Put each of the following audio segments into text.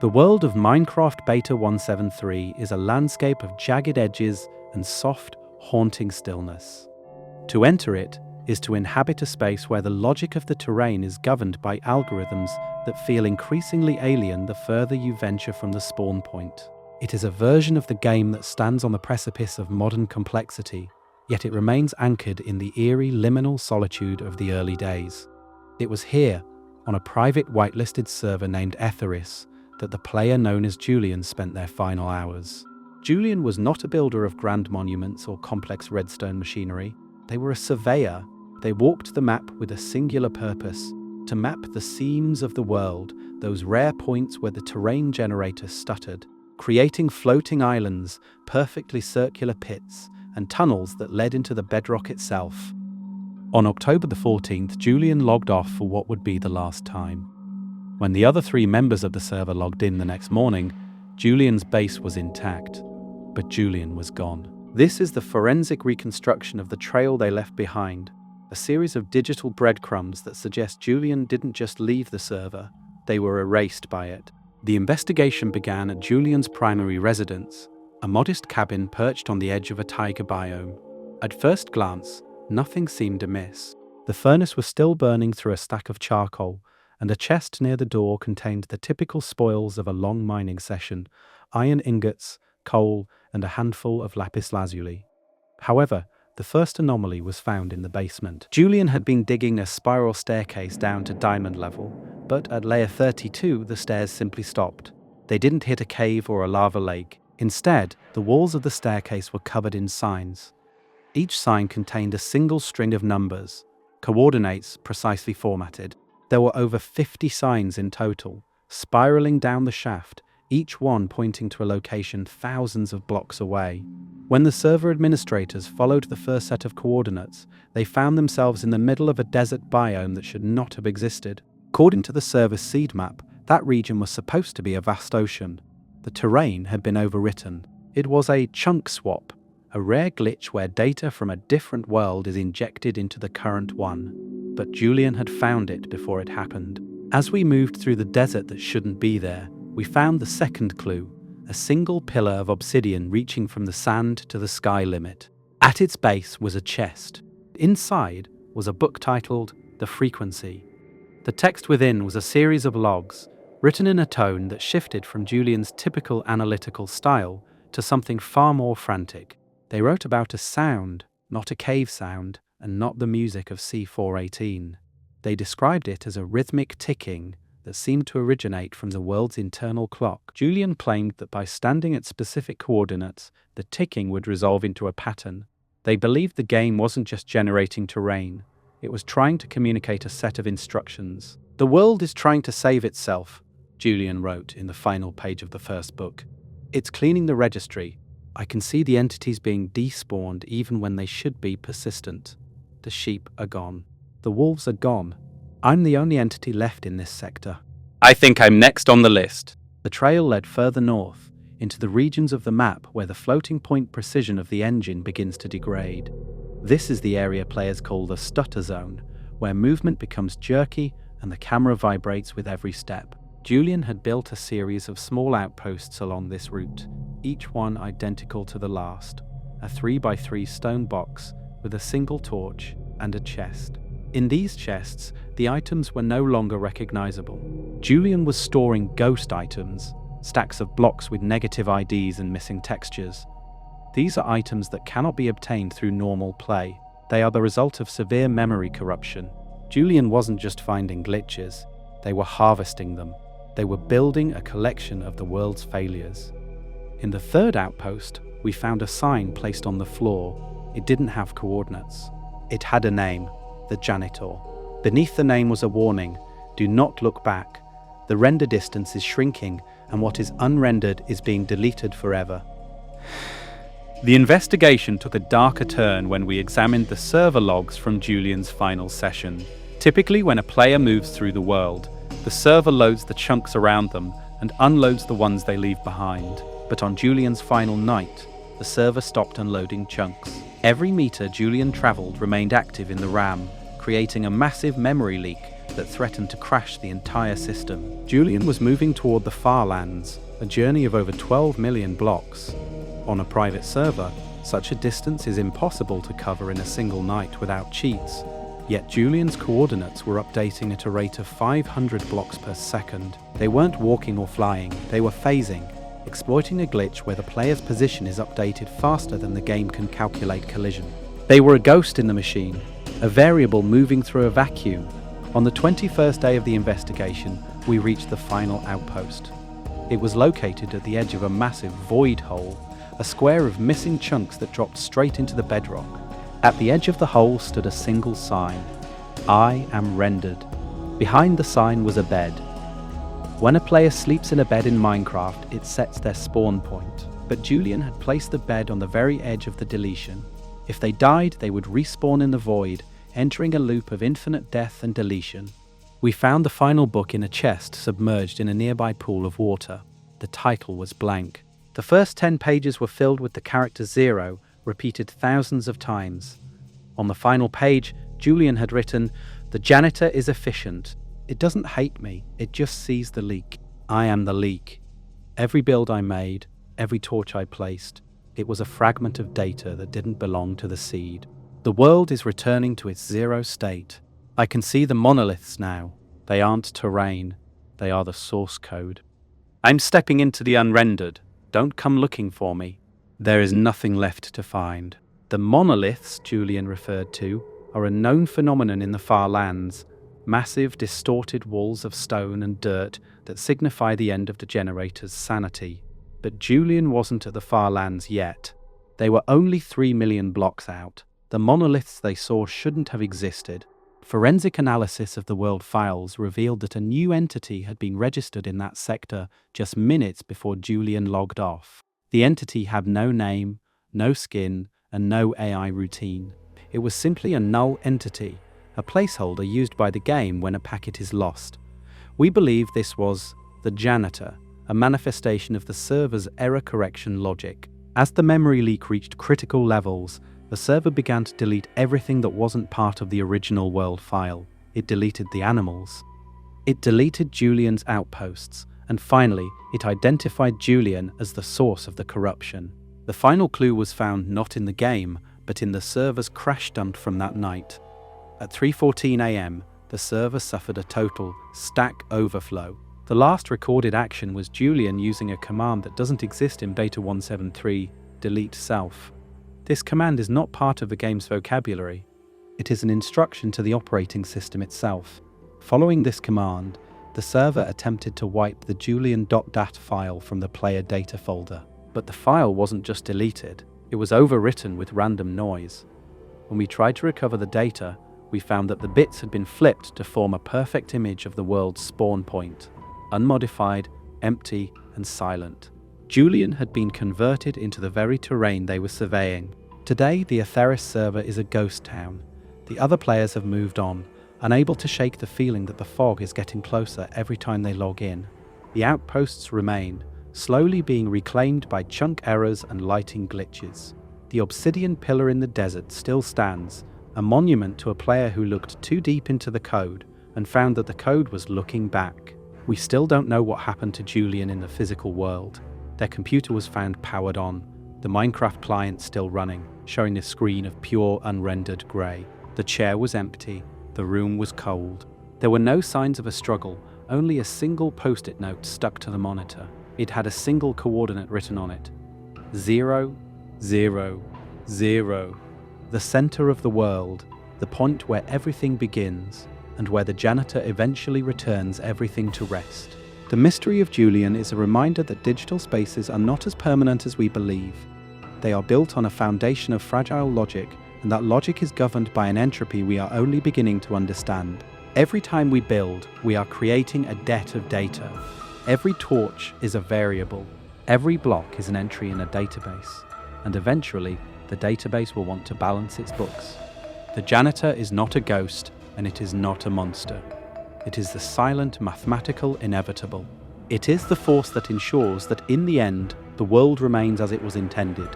The world of Minecraft Beta 173 is a landscape of jagged edges and soft, haunting stillness. To enter it is to inhabit a space where the logic of the terrain is governed by algorithms that feel increasingly alien the further you venture from the spawn point. It is a version of the game that stands on the precipice of modern complexity, yet it remains anchored in the eerie liminal solitude of the early days. It was here, on a private whitelisted server named Etheris, that the player known as Julian spent their final hours. Julian was not a builder of grand monuments or complex redstone machinery. They were a surveyor. They walked the map with a singular purpose: to map the seams of the world, those rare points where the terrain generator stuttered, creating floating islands, perfectly circular pits, and tunnels that led into the bedrock itself. On October the 14th, Julian logged off for what would be the last time. When the other 3 members of the server logged in the next morning, Julian's base was intact, but Julian was gone. This is the forensic reconstruction of the trail they left behind, a series of digital breadcrumbs that suggest Julian didn't just leave the server, they were erased by it. The investigation began at Julian's primary residence, a modest cabin perched on the edge of a taiga biome. At first glance, nothing seemed amiss. The furnace was still burning through a stack of charcoal, and a chest near the door contained the typical spoils of a long mining session: iron ingots, coal, and a handful of lapis lazuli. However, the first anomaly was found in the basement. Julian had been digging a spiral staircase down to diamond level, but at layer 32 the stairs simply stopped. They didn't hit a cave or a lava lake. Instead, the walls of the staircase were covered in signs. Each sign contained a single string of numbers, coordinates precisely formatted. There were over 50 signs in total, spiraling down the shaft, each one pointing to a location thousands of blocks away. When the server administrators followed the first set of coordinates, they found themselves in the middle of a desert biome that should not have existed. According to the server's seed map, that region was supposed to be a vast ocean. The terrain had been overwritten. It was a chunk swap, a rare glitch where data from a different world is injected into the current one. But Julian had found it before it happened. As we moved through the desert that shouldn't be there, we found the second clue, a single pillar of obsidian reaching from the sand to the sky limit. At its base was a chest. Inside was a book titled The Frequency. The text within was a series of logs, written in a tone that shifted from Julian's typical analytical style to something far more frantic. They wrote about a sound, not a cave sound, and not the music of C418. They described it as a rhythmic ticking that seemed to originate from the world's internal clock. Julian claimed that by standing at specific coordinates, the ticking would resolve into a pattern. They believed the game wasn't just generating terrain, it was trying to communicate a set of instructions. "The world is trying to save itself," Julian wrote in the final page of the first book. "It's cleaning the registry. I can see the entities being despawned even when they should be persistent. The sheep are gone. The wolves are gone. I'm the only entity left in this sector. I think I'm next on the list." The trail led further north, into the regions of the map where the floating point precision of the engine begins to degrade. This is the area players call the stutter zone, where movement becomes jerky and the camera vibrates with every step. Julian had built a series of small outposts along this route, each one identical to the last, a 3x3 stone box with a single torch and a chest. In these chests, the items were no longer recognizable. Julian was storing ghost items, stacks of blocks with negative IDs and missing textures. These are items that cannot be obtained through normal play. They are the result of severe memory corruption. Julian wasn't just finding glitches, they were harvesting them. They were building a collection of the world's failures. In the third outpost, we found a sign placed on the floor. It didn't have coordinates. It had a name, the Janitor. Beneath the name was a warning: do not look back. The render distance is shrinking, and what is unrendered is being deleted forever. The investigation took a darker turn when we examined the server logs from Julian's final session. Typically, when a player moves through the world, the server loads the chunks around them and unloads the ones they leave behind. But on Julian's final night, the server stopped unloading chunks. Every meter Julian traveled remained active in the RAM, creating a massive memory leak that threatened to crash the entire system. Julian was moving toward the far lands, a journey of over 12 million blocks. On a private server, such a distance is impossible to cover in a single night without cheats. Yet Julian's coordinates were updating at a rate of 500 blocks per second. They weren't walking or flying, they were phasing, exploiting a glitch where the player's position is updated faster than the game can calculate collision. They were a ghost in the machine, a variable moving through a vacuum. On the 21st day of the investigation, we reached the final outpost. It was located at the edge of a massive void hole, a square of missing chunks that dropped straight into the bedrock. At the edge of the hole stood a single sign: "I am rendered." Behind the sign was a bed. When a player sleeps in a bed in Minecraft, it sets their spawn point. But Julian had placed the bed on the very edge of the deletion. If they died, they would respawn in the void, entering a loop of infinite death and deletion. We found the final book in a chest submerged in a nearby pool of water. The title was blank. The first 10 pages were filled with the character 0, repeated thousands of times. On the final page, Julian had written, "The janitor is efficient. It doesn't hate me, it just sees the leak. I am the leak. Every build I made, every torch I placed, it was a fragment of data that didn't belong to the seed. The world is returning to its 0 state. I can see the monoliths now. They aren't terrain, they are the source code. I'm stepping into the unrendered. Don't come looking for me. There is nothing left to find." The monoliths Julian referred to are a known phenomenon in the far lands, massive distorted walls of stone and dirt that signify the end of the generator's sanity. But Julian wasn't at the far lands yet. They were only 3 million blocks out. The monoliths they saw shouldn't have existed. Forensic analysis of the world files revealed that a new entity had been registered in that sector just minutes before Julian logged off. The entity had no name, no skin, and no AI routine. It was simply a null entity, a placeholder used by the game when a packet is lost. We believe this was the janitor, a manifestation of the server's error correction logic. As the memory leak reached critical levels, the server began to delete everything that wasn't part of the original world file. It deleted the animals. It deleted Julian's outposts, and finally, it identified Julian as the source of the corruption. The final clue was found not in the game, but in the server's crash dump from that night. At 3:14 AM, the server suffered a total stack overflow. The last recorded action was Julian using a command that doesn't exist in Beta 173, delete self. This command is not part of the game's vocabulary. It is an instruction to the operating system itself. Following this command, the server attempted to wipe the julian.dat file from the player data folder. But the file wasn't just deleted, it was overwritten with random noise. When we tried to recover the data, we found that the bits had been flipped to form a perfect image of the world's spawn point, unmodified, empty, and silent. Julian had been converted into the very terrain they were surveying. Today, the Atheris server is a ghost town. The other players have moved on, unable to shake the feeling that the fog is getting closer every time they log in. The outposts remain, slowly being reclaimed by chunk errors and lighting glitches. The obsidian pillar in the desert still stands, a monument to a player who looked too deep into the code and found that the code was looking back. We still don't know what happened to Julian in the physical world. Their computer was found powered on, the Minecraft client still running, showing a screen of pure unrendered grey. The chair was empty, the room was cold. There were no signs of a struggle, only a single post-it note stuck to the monitor. It had a single coordinate written on it. 0, 0, 0. The center of the world, the point where everything begins, and where the janitor eventually returns everything to rest. The mystery of Julian is a reminder that digital spaces are not as permanent as we believe. They are built on a foundation of fragile logic, and that logic is governed by an entropy we are only beginning to understand. Every time we build, we are creating a debt of data. Every torch is a variable. Every block is an entry in a database. And eventually, the database will want to balance its books. The janitor is not a ghost, and it is not a monster. It is the silent mathematical inevitable. It is the force that ensures that in the end, the world remains as it was intended.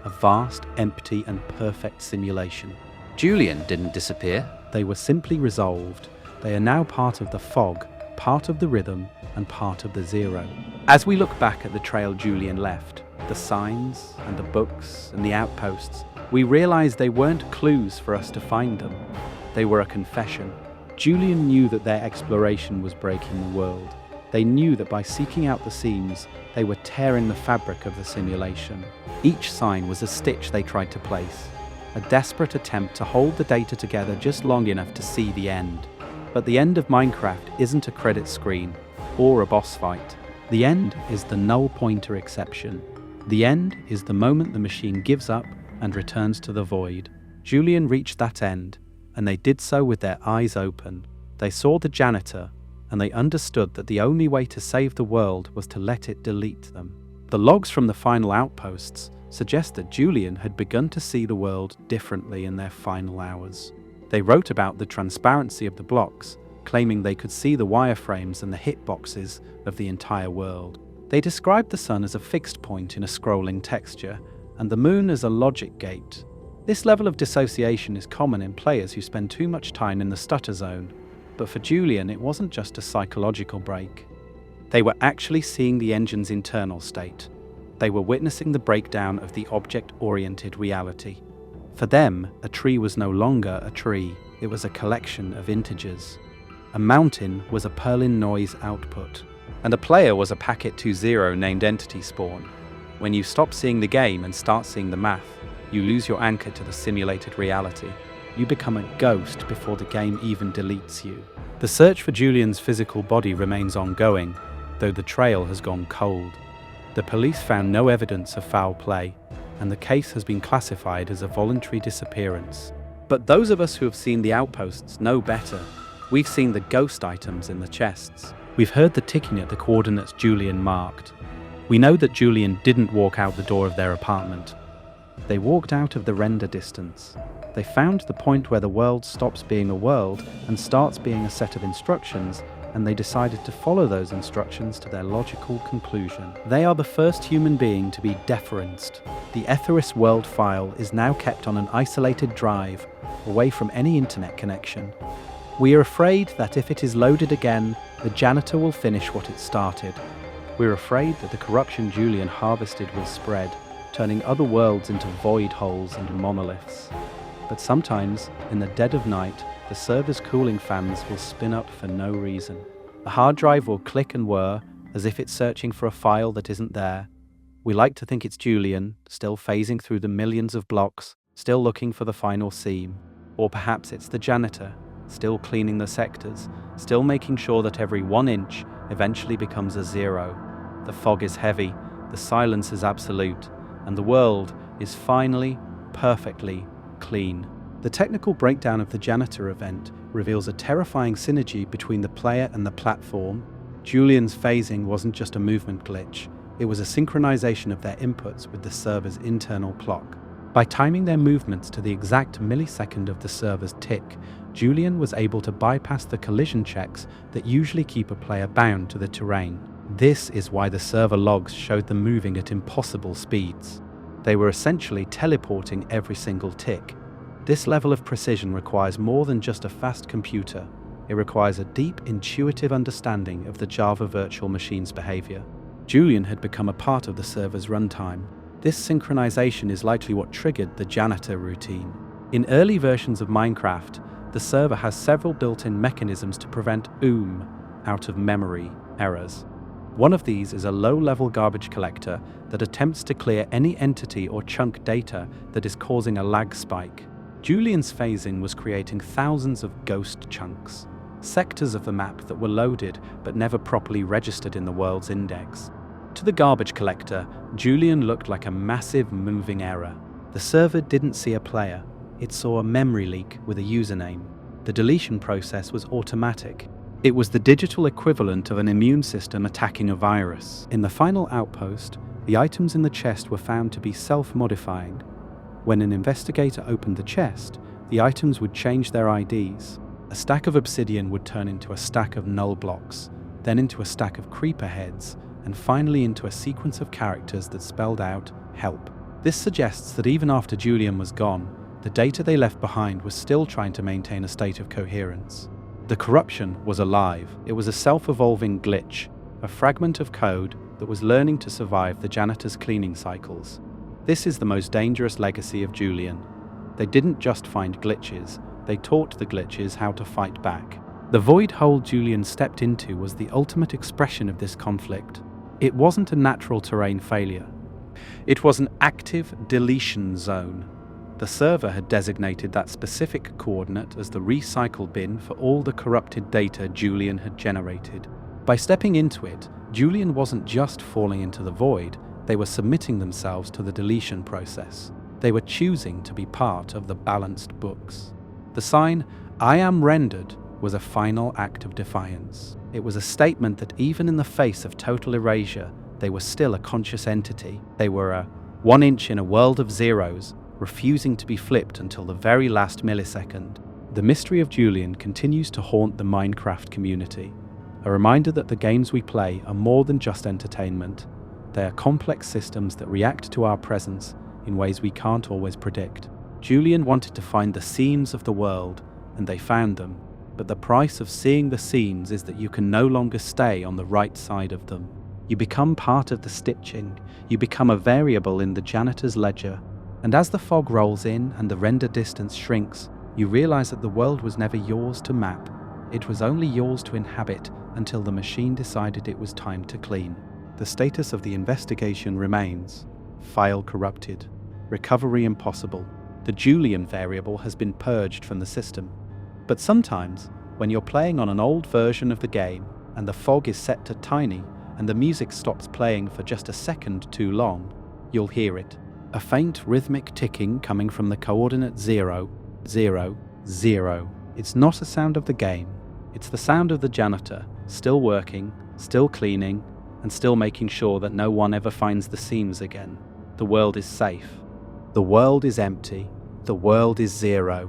A vast, empty, and perfect simulation. Julian didn't disappear. They were simply resolved, They are now part of the fog, part of the rhythm, and part of the zero. As we look back at the trail Julian left, the signs and the books and the outposts, we realize they weren't clues for us to find them. They were a confession. Julian knew that their exploration was breaking the world. They knew that by seeking out the seams, they were tearing the fabric of the simulation. Each sign was a stitch they tried to place, a desperate attempt to hold the data together just long enough to see the end. But the end of Minecraft isn't a credit screen or a boss fight. The end is the null pointer exception. The end is the moment the machine gives up and returns to the void. Julian reached that end, and they did so with their eyes open. They saw the janitor, and they understood that the only way to save the world was to let it delete them. The logs from the final outposts suggest that Julian had begun to see the world differently in their final hours. They wrote about the transparency of the blocks, claiming they could see the wireframes and the hitboxes of the entire world. They described the sun as a fixed point in a scrolling texture, and the moon as a logic gate. This level of dissociation is common in players who spend too much time in the stutter zone, but for Julian it wasn't just a psychological break. They were actually seeing the engine's internal state. They were witnessing the breakdown of the object-oriented reality. For them, a tree was no longer a tree, it was a collection of integers. A mountain was a Perlin noise output, and a player was a packet 20 named entity spawn. When you stop seeing the game and start seeing the math, you lose your anchor to the simulated reality. You become a ghost before the game even deletes you. The search for Julian's physical body remains ongoing, though the trail has gone cold. The police found no evidence of foul play, and the case has been classified as a voluntary disappearance. But those of us who have seen the outposts know better. We've seen the ghost items in the chests. We've heard the ticking at the coordinates Julian marked. We know that Julian didn't walk out the door of their apartment. They walked out of the render distance. They found the point where the world stops being a world and starts being a set of instructions, and they decided to follow those instructions to their logical conclusion. They are the first human being to be deferenced. The Etheris world file is now kept on an isolated drive, away from any internet connection. We are afraid that if it is loaded again, the janitor will finish what it started. We're afraid that the corruption Julian harvested will spread, turning other worlds into void holes and monoliths. But sometimes, in the dead of night, the server's cooling fans will spin up for no reason. The hard drive will click and whir, as if it's searching for a file that isn't there. We like to think it's Julian, still phasing through the millions of blocks, still looking for the final seam. Or perhaps it's the janitor, still cleaning the sectors, still making sure that every 1 inch eventually becomes a 0. The fog is heavy, the silence is absolute, and the world is finally, perfectly clean. The technical breakdown of the janitor event reveals a terrifying synergy between the player and the platform. Julian's phasing wasn't just a movement glitch, it was a synchronization of their inputs with the server's internal clock. By timing their movements to the exact millisecond of the server's tick, Julian was able to bypass the collision checks that usually keep a player bound to the terrain. This is why the server logs showed them moving at impossible speeds. They were essentially teleporting every single tick. This level of precision requires more than just a fast computer. It requires a deep, intuitive understanding of the Java virtual machine's behavior. Julian had become a part of the server's runtime. This synchronization is likely what triggered the janitor routine. In early versions of Minecraft, the server has several built-in mechanisms to prevent out-of-memory errors. One of these is a low-level garbage collector that attempts to clear any entity or chunk data that is causing a lag spike. Julian's phasing was creating thousands of ghost chunks, sectors of the map that were loaded but never properly registered in the world's index. To the garbage collector, Julian looked like a massive moving error. The server didn't see a player, it saw a memory leak with a username. The deletion process was automatic. It was the digital equivalent of an immune system attacking a virus. In the final outpost, the items in the chest were found to be self-modifying. When an investigator opened the chest, the items would change their IDs. A stack of obsidian would turn into a stack of null blocks, then into a stack of creeper heads, and finally into a sequence of characters that spelled out help. This suggests that even after Julian was gone, the data they left behind was still trying to maintain a state of coherence. The corruption was alive. It was a self-evolving glitch, a fragment of code that was learning to survive the janitor's cleaning cycles. This is the most dangerous legacy of Julian. They didn't just find glitches, they taught the glitches how to fight back. The void hole Julian stepped into was the ultimate expression of this conflict. It wasn't a natural terrain failure. It was an active deletion zone. The server had designated that specific coordinate as the recycle bin for all the corrupted data Julian had generated. By stepping into it, Julian wasn't just falling into the void, they were submitting themselves to the deletion process. They were choosing to be part of the balanced books. The sign, "I am rendered," was a final act of defiance. It was a statement that even in the face of total erasure, they were still a conscious entity. They were a 1 inch in a world of zeros, refusing to be flipped until the very last millisecond. The mystery of Julian continues to haunt the Minecraft community, a reminder that the games we play are more than just entertainment. They are complex systems that react to our presence in ways we can't always predict. Julian wanted to find the seams of the world, and they found them, but the price of seeing the seams is that you can no longer stay on the right side of them. You become part of the stitching, you become a variable in the janitor's ledger, and as the fog rolls in and the render distance shrinks, you realize that the world was never yours to map. It was only yours to inhabit until the machine decided it was time to clean. The status of the investigation remains: file corrupted, recovery impossible. The Julian variable has been purged from the system. But sometimes, when you're playing on an old version of the game and the fog is set to tiny and the music stops playing for just a second too long, you'll hear it. A faint rhythmic ticking coming from the coordinate 0, 0, 0. It's not a sound of the game, it's the sound of the janitor, still working, still cleaning, and still making sure that no one ever finds the seams again. The world is safe. The world is empty. The world is zero.